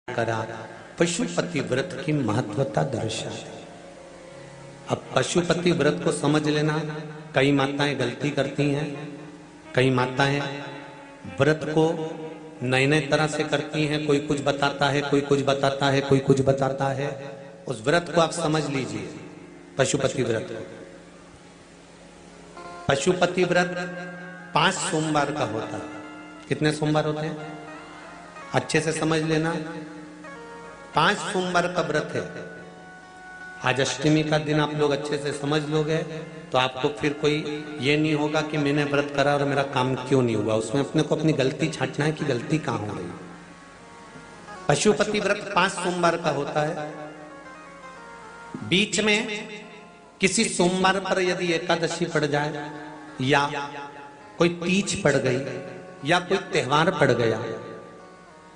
करा पशुपति व्रत की महत्वता दर्शा। अब पशुपति व्रत को समझ लेना। कई माताएं गलती करती हैं, कई माताएं व्रत को नए नए तरह से करती हैं। कोई कुछ बताता है, कोई कुछ बताता है, कोई कुछ बताता है। उस व्रत को आप समझ लीजिए, पशुपति व्रत। पशुपति व्रत 5 सोमवार का होता है। कितने सोमवार होते हैं अच्छे से समझ लेना। 5 सोमवार का व्रत है। आज अष्टमी का दिन आप लोग अच्छे से समझ लोगे तो आपको फिर कोई ये नहीं होगा कि मैंने व्रत करा और मेरा काम क्यों नहीं हुआ। उसमें अपने को अपनी गलती छांटना है कि गलती कहां हो गई। पशुपति व्रत 5 सोमवार का होता है। बीच में किसी सोमवार पर यदि एकादशी पड़ जाए या कोई तीज पड़ गई या कोई त्योहार पड़ गया,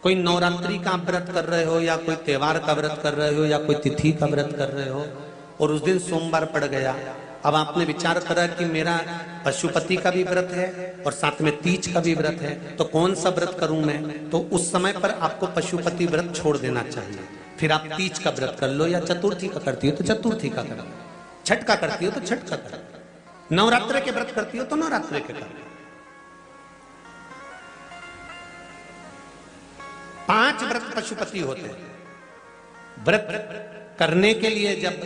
कोई नवरात्रि का व्रत कर रहे हो या कोई त्योहार का व्रत कर रहे हो या कोई तिथि का व्रत कर रहे हो और उस दिन सोमवार पड़ गया, अब आपने विचार करा कि मेरा पशुपति का भी व्रत है और साथ में तीज का भी व्रत है, तो कौन सा व्रत करूं मैं। तो उस समय पर आपको पशुपति व्रत छोड़ देना चाहिए। फिर आप तीज का व्रत कर लो या चतुर्थी का करती हो तो चतुर्थी का करो, छठ का करती हो तो छठ का करो, नवरात्र के व्रत करती हो तो नवरात्र के करो। 5 व्रत पशुपति होते हैं। व्रत करने के लिए जब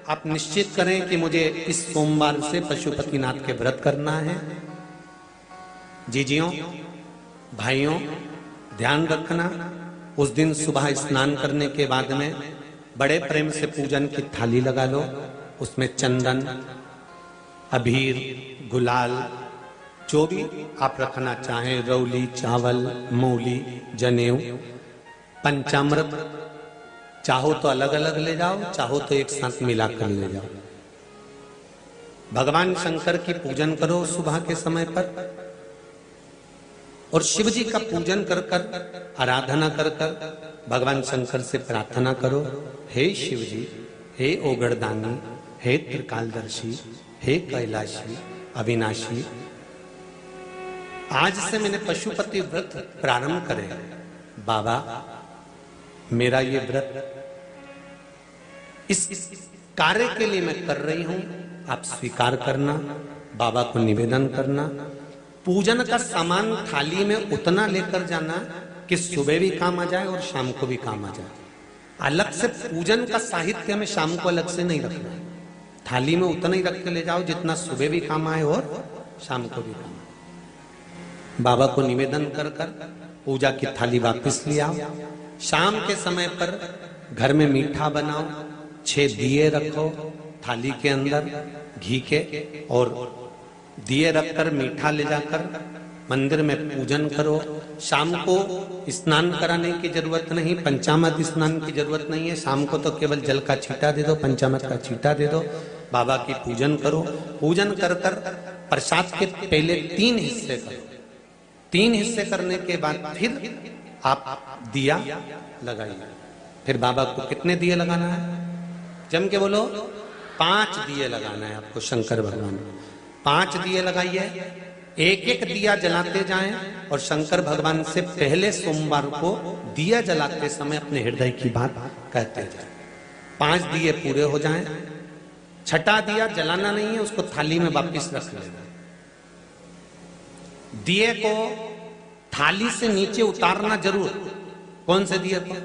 आप निश्चित करें कि मुझे इस सोमवार से पशुपतिनाथ के व्रत करना है, जीजियों भाइयों ध्यान रखना, उस दिन सुबह स्नान करने के बाद में बड़े प्रेम से पूजन की थाली लगा लो। उसमें चंदन, अबीर, गुलाल, जो भी आप रखना चाहें, रौली, चावल, मूली, जनेऊ, पंचामृत, चाहो तो अलग अलग ले जाओ, चाहो तो एक साथ मिलाकर ले जाओ। भगवान शंकर की पूजन करो सुबह के समय पर और शिव जी का पूजन कर कर आराधना कर कर भगवान शंकर से प्रार्थना करो, हे शिव जी, हे ओगड़दानी, हे त्रिकालदर्शी, हे कैलाशी, अविनाशी, आज से मैंने पशुपति व्रत प्रारंभ करे। बाबा मेरा ये व्रत इस कार्य के लिए मैं कर रही हूं, आप स्वीकार करना। बाबा को निवेदन करना। पूजन का सामान थाली में उतना लेकर जाना कि सुबह भी काम आ जाए और शाम को भी काम आ जाए। अलग से पूजन का साहित्य में शाम को अलग से नहीं रखना। थाली में उतना ही रख के ले जाओ जितना सुबह भी काम आए और शाम को भी काम आए। बाबा को निवेदन कर कर पूजा की थाली वापस ले आओ। शाम के समय पर घर में मीठा बनाओ, 6 दिए रखो थाली के अंदर घी के, और दिए रखकर मीठा ले जाकर मंदिर में पूजन करो। शाम को स्नान कराने की जरूरत नहीं, पंचामृत स्नान की जरूरत नहीं है। शाम को तो केवल जल का छींटा दे दो, पंचामृत का छींटा दे दो, बाबा की पूजन करो। पूजन कर कर प्रसाद के पहले 3 हिस्से करो। 3 हिस्से करने के बाद फिर आप दिया लगाइए। फिर बाबा को कितने दिए लगाना है? जम के बोलो, 5 दिए लगाना है आपको शंकर भगवान को। 5 दिए लगाइए, एक एक दिया जलाते जाएं और शंकर भगवान से पहले सोमवार को दिया जलाते समय अपने हृदय की बात कहते जाएं। 5 दिए पूरे हो जाएं। छठा दिया जलाना नहीं है, उसको थाली में वापस रख लेना। दिए को थाली से नीचे उतारना जरूर। कौन से दिए को?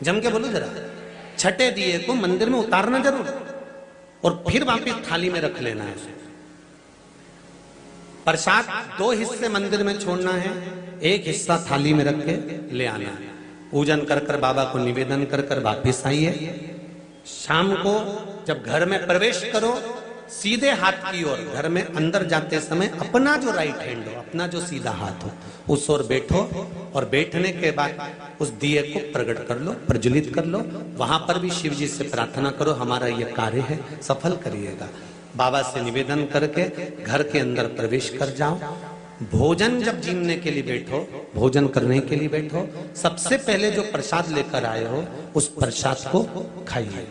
जम के बोलो जरा। छठे दिए को मंदिर में उतारना जरूर और फिर वापस थाली में रख लेना है। प्रसाद 2 हिस्से मंदिर में छोड़ना है, 1 हिस्सा थाली में रख के ले आना है। पूजन कर कर बाबा को निवेदन कर कर वापिस आइए। शाम को जब घर में प्रवेश करो, सीधे हाथ की ओर घर में अंदर जाते समय अपना जो राइट हैंड हो, अपना जो सीधा हाथ हो, उस ओर बैठो और बैठने के बाद उस दिए को प्रकट कर लो, प्रज्वलित कर लो। वहां पर भी शिव जी से प्रार्थना करो, हमारा यह कार्य है सफल करिएगा। बाबा से निवेदन करके घर के अंदर प्रवेश कर जाओ। भोजन जब जीमने के लिए बैठो, भोजन करने के लिए बैठो, सबसे पहले जो प्रसाद लेकर आए हो उस प्रसाद को खाइए।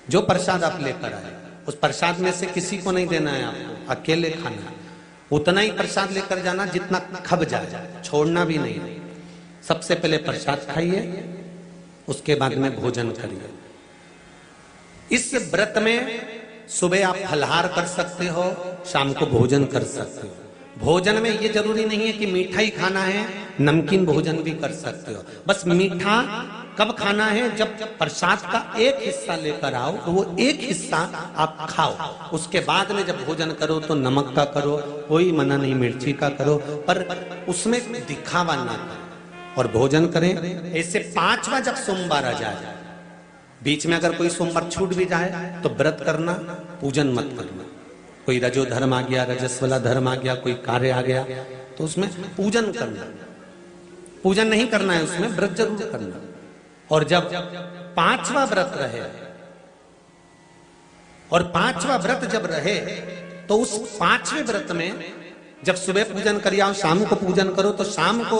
जो प्रसाद आप लेकर आए उस प्रसाद में से किसी को नहीं देना है, आपको अकेले खाना है। उतना ही प्रसाद लेकर जाना जितना खब जाए, छोड़ना भी नहीं। सबसे पहले प्रसाद खाइए, उसके बाद में भोजन करिए। इस व्रत में सुबह आप फलहार कर सकते हो, शाम को भोजन कर सकते हो। भोजन में ये जरूरी नहीं है कि मीठा ही खाना है, नमकीन भोजन भी कर सकते हो। बस मीठा कब खाना है, जब प्रसाद का एक हिस्सा लेकर आओ तो वो एक हिस्सा आप खाओ। उसके बाद में जब भोजन करो तो नमक का करो, कोई मना नहीं, मिर्ची का करो, पर उसमें दिखावा ना करो और भोजन करें। ऐसे 5वां जब सोमवार आ जाए, बीच में अगर कोई सोमवार छूट भी जाए तो व्रत करना, पूजन मत करना। कोई रजो धर्म आ गया, रजस वाला धर्म आ गया, कोई कार्य आ गया तो उसमें पूजन करना, पूजन नहीं करना है, उसमें व्रत जरूर करना। और जब 5वां व्रत रहे और 5वां व्रत जब रहे तो उस 5वें व्रत में जब सुबह पूजन करिए और शाम को पूजन करो तो शाम को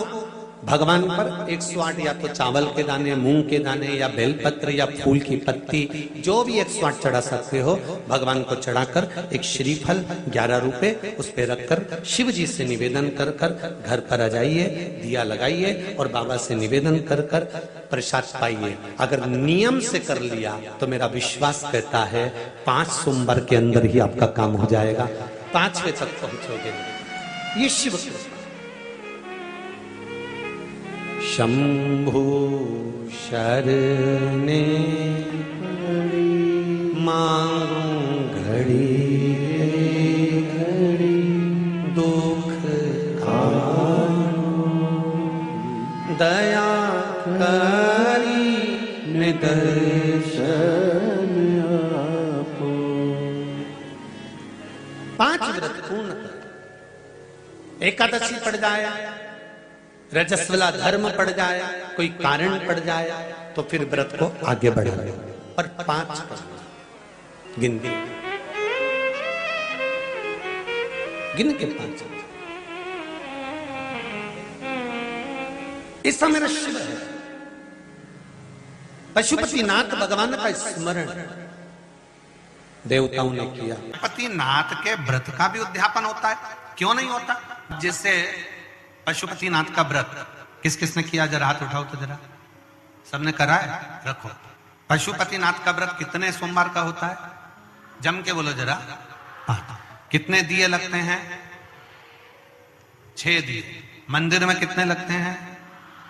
भगवान पर 108 या तो चावल के दाने, मूंग के दाने या बेलपत्र या फूल की पत्ती, जो भी 108 चढ़ा सकते हो भगवान को चढ़ाकर एक श्रीफल 11 रुपए उस पे रखकर शिव जी से निवेदन कर कर घर पर आ जाइए, दिया लगाइए और बाबा से निवेदन कर कर प्रसाद पाइए। अगर नियम से कर लिया तो मेरा विश्वास कहता है 5 सोमवार के अंदर ही आपका काम हो जाएगा, 5वें तक पहुंचोगे। ये शिव शंभु शरणे मांगू घड़ी घड़ी दुख दया करी निदर्शन आपो। 5 व्रत पूर्ण कर, एकादशी पड़ जाए, रजस्वला धर्म पड़ जाए, कोई कारण पड़ जाए तो फिर व्रत को आगे बढ़ा लो, पर 5 गिन के 5। ऐसा मेरा शिव है। पशुपतिनाथ भगवान का स्मरण देवताओं ने किया। पशुपतिनाथ के व्रत का भी उद्यापन होता है, क्यों नहीं होता? जिससे पशुपतिनाथ का व्रत किस किस ने किया? जरा हाथ उठाओ तो जरा, सबने करा है? रखो। पशुपतिनाथ का व्रत कितने सोमवार का होता है? जम के बोलो जरा। 5। कितने दिए लगते हैं? 6 दिए। मंदिर में कितने लगते हैं?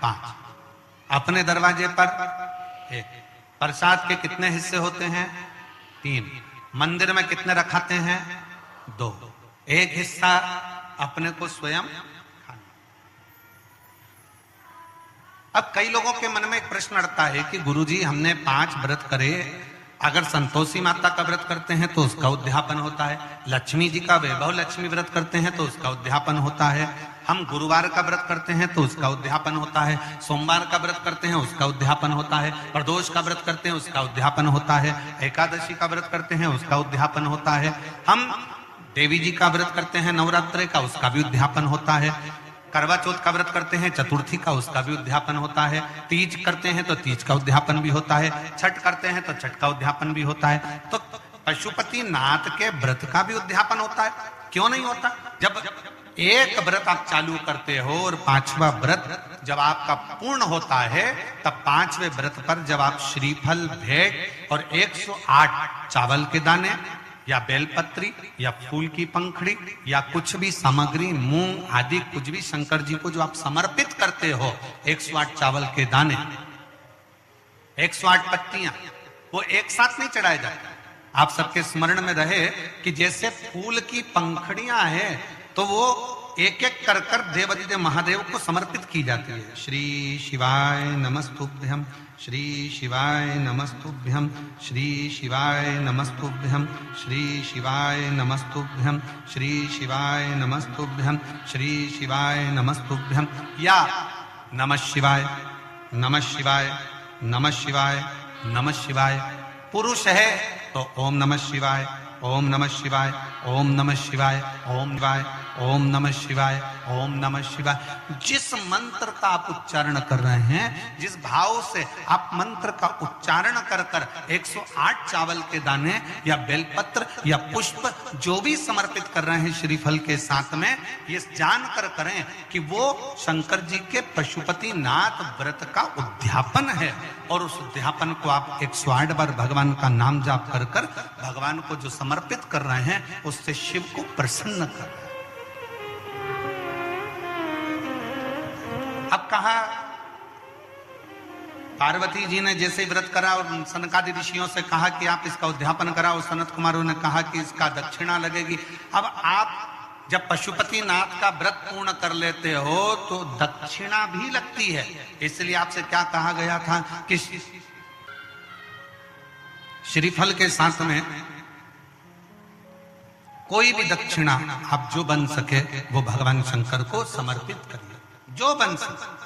5। अपने दरवाजे पर 1। प्रसाद के कितने हिस्से होते हैं? 3। मंदिर में कितने रखाते हैं? 2। एक हिस्सा अपने को स्वयं। अब कई लोगों के मन में एक प्रश्न अड़ता है कि गुरुजी हमने 5 व्रत करे, अगर संतोषी माता का व्रत करते हैं तो उसका उद्यापन होता है, लक्ष्मी जी का वैभव लक्ष्मी व्रत करते हैं तो उसका उद्यापन होता है, हम गुरुवार का व्रत करते हैं तो उसका उद्यापन होता है, सोमवार का व्रत करते हैं उसका उद्यापन होता है, प्रदोष का व्रत करते हैं उसका उद्यापन होता है, एकादशी का व्रत करते हैं उसका उद्यापन होता है, हम देवी जी का व्रत करते हैं नवरात्रि का, उसका भी उद्यापन होता है, करवा चौथ का व्रत करते हैं चतुर्थी का, उसका भी उद्यापन होता है, तीज करते हैं तो तीज का उद्यापन भी होता है, छठ करते हैं तो छठ का उद्यापन भी होता है। तो पशुपतिनाथ के व्रत का भी उद्यापन होता है, क्यों नहीं होता? जब एक व्रत आप चालू करते हो और 5वां व्रत जब आपका पूर्ण होता है, तब 5वें व्रत पर जब आप श्रीफल, भेंट और 108 चावल के दाने या बेलपत्री या फूल की पंखड़ी या कुछ भी सामग्री, मूंग आदि कुछ भी शंकर जी को जो आप समर्पित करते हो, 108 चावल के दाने, 108 पत्तियां, वो एक साथ नहीं चढ़ाए जाते। आप सबके स्मरण में रहे कि जैसे फूल की पंखड़ियां हैं तो वो एक एक कर कर देवादिदेव महादेव को समर्पित की जाती है। श्री शिवाय नमस्तुभ्यम, श्री शिवाय नमस्तुभ्यम, श्री शिवाय नमस्तुभ्यम, श्री शिवाय नमस्तुभ्यम, श्री शिवाय नमस्तुभ्यम, श्री शिवाय नमस्तुभ्यम, या नमः शिवाय, नमः शिवाय, नमः शिवाय, नमः शिवाय। पुरुष है तो ओम नमः शिवाय, ओम नमः शिवाय, ओम नमः शिवाय, ओम शिवाय, ओम नमः शिवाय, ओम नमः शिवाय। जिस मंत्र का आप उच्चारण कर रहे हैं, जिस भाव से आप मंत्र का उच्चारण कर कर 108 चावल के दाने या बेलपत्र या पुष्प जो भी समर्पित कर रहे हैं श्रीफल के साथ में, ये जानकर करें कि वो शंकर जी के पशुपति नाथ व्रत का उद्यापन है। और उस उद्यापन को आप 108 बार भगवान का नाम जाप कर कर भगवान को जो समर्पित कर रहे हैं, उससे शिव को प्रसन्न कर रहे हैं। अब कहा पार्वती जी ने जैसे व्रत करा और सनकादि ऋषियों से कहा कि आप इसका उद्यापन कराओ, सनत कुमारों ने कहा कि इसका दक्षिणा लगेगी। अब आप जब पशुपति नाथ का व्रत पूर्ण कर लेते हो तो दक्षिणा भी लगती है। इसलिए आपसे क्या कहा गया था कि श्रीफल के साथ में कोई भी दक्षिणा आप जो बन सके वो भगवान शंकर को समर्पित करिए, जो बन सके,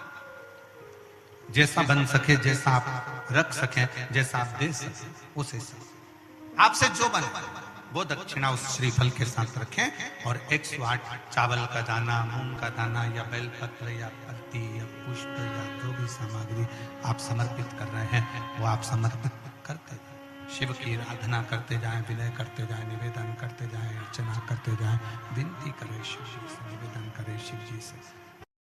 जैसा बन सके, जैसा आप रख सके, जैसा आप दे सके, उसे आपसे जो बने वो दक्षिणा उस श्रीफल के साथ रखें। और 108 चावल का दाना, मूंग का दाना या बेलपत्र या पत्ती या पुष्प या जो भी सामग्री आप समर्पित कर रहे हैं वो आप समर्पित करते जाएं। शिव की आराधना करते जाएं, विनय करते जाएं, निवेदन करते जाएं, अर्चना करते जाएं, विनती करें शिव जी से, निवेदन करें शिव जी से।